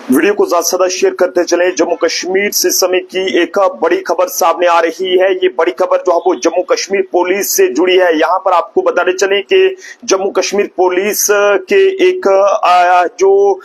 Video को ज्यादा से ज्यादा शेयर करते चले। जम्मू कश्मीर से समय की एक बड़ी खबर सामने आ रही है। ये बड़ी खबर जो है वो जम्मू कश्मीर पुलिस से जुड़ी है। यहाँ पर आपको बताने चले कि जम्मू कश्मीर पुलिस के एक जो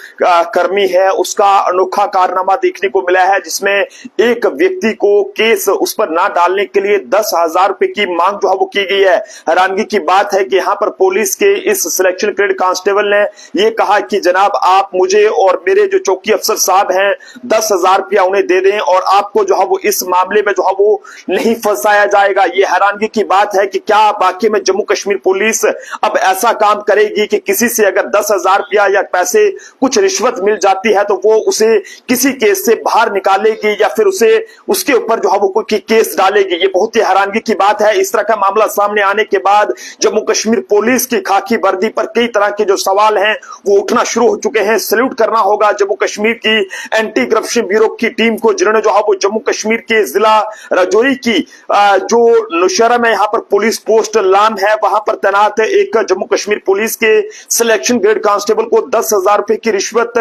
कर्मी है उसका अनोखा कारनामा देखने को मिला है, जिसमें एक व्यक्ति को केस उस पर ना डालने के लिए 10,000 रुपए की मांग जो है वो की गई है। हैरानगी की बात है कि यहाँ पर पुलिस के इस सिलेक्शन ग्रेड कांस्टेबल ने ये कहा कि जनाब आप मुझे और मेरे जो चौकी अफसर साहब हैं 10,000 रुपया उन्हें दे दें और आपको जो है वो इस मामले में जो है वो नहीं फंसाया जाएगा। ये हैरानगी की बात है कि क्या वाकई में जम्मू कश्मीर पुलिस अब ऐसा काम करेगी कि किसी से अगर 10,000 रुपया या पैसे कुछ रिश्वत मिल जाती है तो वो उसे किसी केस से बाहर निकालेगी या फिर उसे उसके ऊपर जो है वो कोई केस डालेगी। ये बहुत ही हैरानगी की बात है। इस तरह का मामला सामने आने के बाद जम्मू कश्मीर पुलिस की खाकी वर्दी पर कई तरह के जो सवाल हैं वो उठना शुरू हो चुके हैं। सैल्यूट करना होगा जम्मू कश्मीर की एंटी करप्शन ब्यूरो की टीम को, जिन्होंने जो है वो जम्मू कश्मीर के जिला राजौरी की जो नौशहरा में यहाँ पर पुलिस पोस्ट लाम है वहां पर तैनात एक जम्मू कश्मीर पुलिस के सिलेक्शन ग्रेड कांस्टेबल को 10,000 रुपए की रिश्वत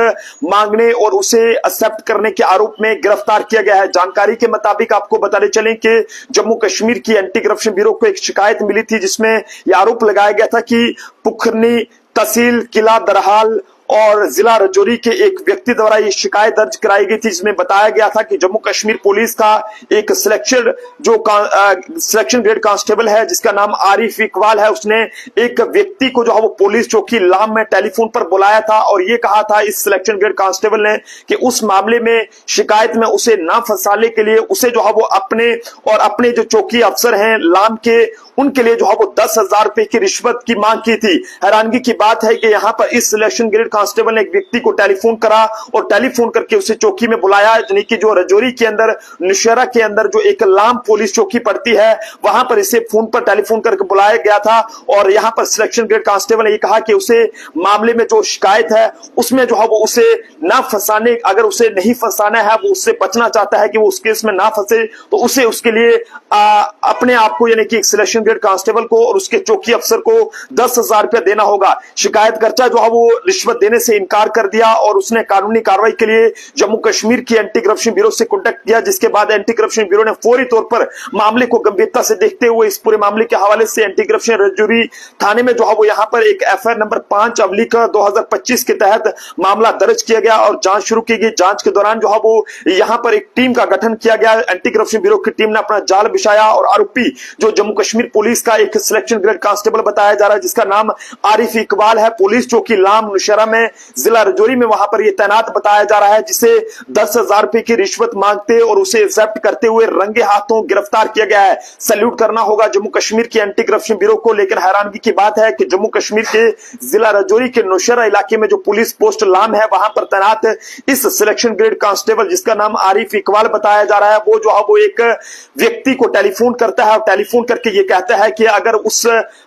मांगने और उसे एक्सेप्ट करने के आरोप में गिरफ्तार किया गया है। जानकारी के मुताबिक आपको बताने चलें कि जम्मू कश्मीर की एंटी करप्शन ब्यूरो को एक शिकायत मिली थी, जिसमें यह आरोप लगाया गया था कि पुखरनी तहसील किला दरहाल और जिला राजौरी के एक व्यक्ति द्वारा ये शिकायत दर्ज कराई गई थी, जिसमें बताया गया था कि जम्मू कश्मीर पुलिस का एक सिलेक्शन ग्रेड कांस्टेबल है जिसका नाम आरिफ इकबाल है। उसने एक व्यक्ति को जो है वो पुलिस चौकी लाम में टेलीफोन पर बुलाया था और ये कहा था इस सिलेक्शन ग्रेड कांस्टेबल ने कि उस मामले में शिकायत में उसे ना फंसाने के लिए उसे जो है वो अपने जो चौकी अफसर हैं लाम के उनके लिए जो है वो 10,000 रुपए की रिश्वत की मांग की थी। हैरानगी की बात है कि यहाँ पर इस सिलेक्शन ग्रेड कांस्टेबल ने एक व्यक्ति को टेलीफोन करा और टेलीफोन करके उसे चौकी में बुलाया, यानी कि जो राजौरी के अंदर नौशहरा के अंदर जो एक लाम पुलिस चौकी पड़ती है वहां पर इसे फोन पर टेलीफोन करके बुलाया गया था। और यहाँ पर सिलेक्शन ग्रेड कांस्टेबल ने ये कहा कि उसे मामले में जो शिकायत है उसमें जो है वो उसे ना फंसाने, अगर उसे नहीं फंसाना है, वो उससे बचना चाहता है कि वो उस केस में ना फंसे, तो उसे उसके लिए अपने आप को यानी कि सिलेक्शन ग्रेड कांस्टेबल को और उसके चौकी अफसर को 10,000 रुपया देना होगा। शिकायतकर्ता जो है वो रिश्वत देने से इनकार कर दिया और उसने कानूनी कार्रवाई के लिए जम्मू कश्मीर की एंटी करप्शन ब्यूरो से कॉन्टेक्ट किया, जिसके बाद एंटी करप्शन ब्यूरो ने फौरी तौर पर मामले को गंभीरता से देखते हुए इस पूरे मामले के हवाले से एंटी करप्शन राजौरी थाने में जो है वो यहाँ पर एक एफआईआर नंबर 5 अवलिक 2025 के तहत मामला दर्ज किया गया और जांच शुरू की गई। जांच के दौरान जो है वो यहाँ पर एक टीम का गठन किया गया। एंटी करप्शन ब्यूरो की टीम ने अपना जाल बिछाया और आरोपी जो जम्मू कश्मीर पुलिस का एक सिलेक्शन ग्रेड कांस्टेबल बताया जा रहा है जिसका नाम आरिफ इकबाल है, पुलिस चौकी लाम नौशहरा में जिला राजौरी में वहां पर यह तैनात बताया जा रहा है, जिसे 10,000 रुपए की रिश्वत मांगते और उसे एक्सेप्ट करते हुए रंगे हाथों गिरफ्तार किया गया है। सैल्यूट करना होगा जम्मू कश्मीर की एंटी करप्शन ब्यूरो को। लेकिन हैरानगी की बात है कि जम्मू कश्मीर के जिला राजौरी के नौशहरा इलाके में जो पुलिस पोस्ट लाम है वहां पर तैनात इस सिलेक्शन ग्रेड कांस्टेबल जिसका नाम आरिफ इकबाल बताया जा रहा है, वो जो है वो एक व्यक्ति को टेलीफोन करता है और टेलीफोन करके ये कहता है कि अगर उस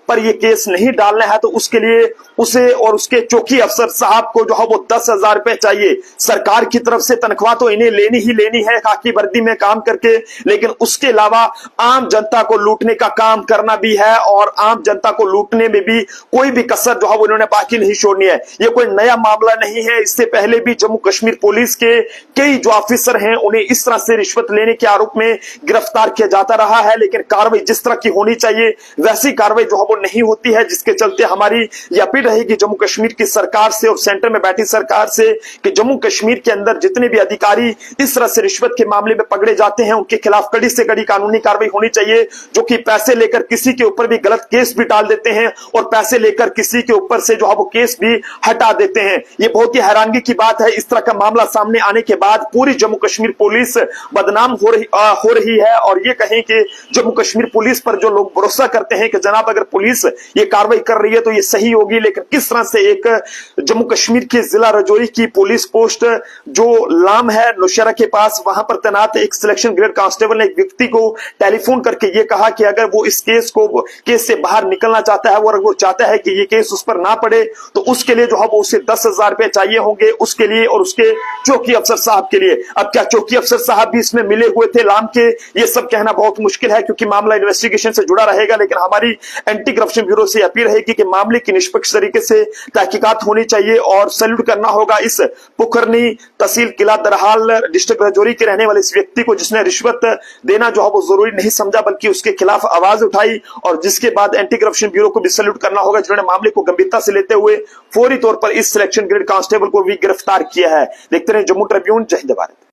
पर ये केस नहीं डालना है तो उसके लिए उसे और उसके चौकी अफसर साहब को जो है वो 10,000 रुपए चाहिए। सरकार की तरफ से तनख्वाह तो इन्हें लेनी ही लेनी है खाकी वर्दी में काम करके, लेकिन उसके अलावा आम जनता को लूटने का काम करना भी है और आम जनता को लूटने में भी कोई भी कसर जो है वो इन्होंने बाकी नहीं छोड़नी है। ये कोई नया मामला नहीं है, इससे पहले भी जम्मू कश्मीर पुलिस के कई जो ऑफिसर हैं उन्हें इस तरह से रिश्वत लेने के आरोप में गिरफ्तार किया जाता रहा है, लेकिन कार्रवाई जिस तरह की होनी चाहिए वैसी कार्रवाई जो है वो नहीं होती है, जिसके चलते हमारी यह अपील रहेगी जम्मू कश्मीर की सरकार से और सेंटर में बैठी सरकार से कि जम्मू कश्मीर के अंदर जितने भी अधिकारी इस तरह से रिश्वत के मामले में पकड़े जाते हैं उनके खिलाफ कड़ी से कड़ी कानूनी कार्रवाई होनी चाहिए, जो कि पैसे लेकर किसी के ऊपर भी गलत केस भी डाल देते हैं और पैसे लेकर किसी के ऊपर से जो है वो केस भी हटा देते हैं। ये बहुत ही हैरानगी की बात है। इस तरह का मामला सामने आने के बाद पूरी जम्मू कश्मीर पुलिस बदनाम हो रही है और ये कहें कि जम्मू कश्मीर पुलिस पर जो लोग भरोसा करते हैं कि जनाब अगर पुलिस ये कार्रवाई कर रही है तो ये सही होगी, लेकिन किस तरह से एक जम्मू कश्मीर के जिला राजौरी की पुलिस पोस्ट जो लाम है नौशहरा के पास वहां पर तैनात एक सिलेक्शन ग्रेड कांस्टेबल ने एक व्यक्ति को टेलीफोन करके ये कहा कि अगर वो इस केस से बाहर निकलना चाहता है और वो चाहता है कि ये केस उस पर ना पड़े तो उसके लिए जो है वो उसे 10,000 रुपए चाहिए होंगे उसके लिए और उसके चौकी अफसर साहब के लिए। अब क्या चौकी अफसर साहब भी इसमें मिले हुए थे लाम के, ये सब कहना बहुत मुश्किल है क्योंकि मामला इन्वेस्टिगेशन से जुड़ा रहेगा, लेकिन हमारी एंटी करप्शन ब्यूरो से अपील रहेगी कि मामले की निष्पक्ष तरीके से तहकीकात होनी चाहिए और सैल्यूट करना होगा इस पुखरनी तहसील किला दरहाल डिस्ट्रिक्ट राजौरी के रहने वाले इस व्यक्ति को, जिसने रिश्वत देना जो है वो जरूरी नहीं समझा बल्कि उसके खिलाफ आवाज उठाई, और जिसके बाद एंटी करप्शन ब्यूरो को भी सैल्यूट करना होगा जिन्होंने मामले को गंभीरता से लेते हुए फौरी तौर पर इस सिलेक्शन ग्रेड कांस्टेबल को भी गिरफ्तार किया है। देखते रहे जम्मू ट्रिब्यून। जय हिंद भारत।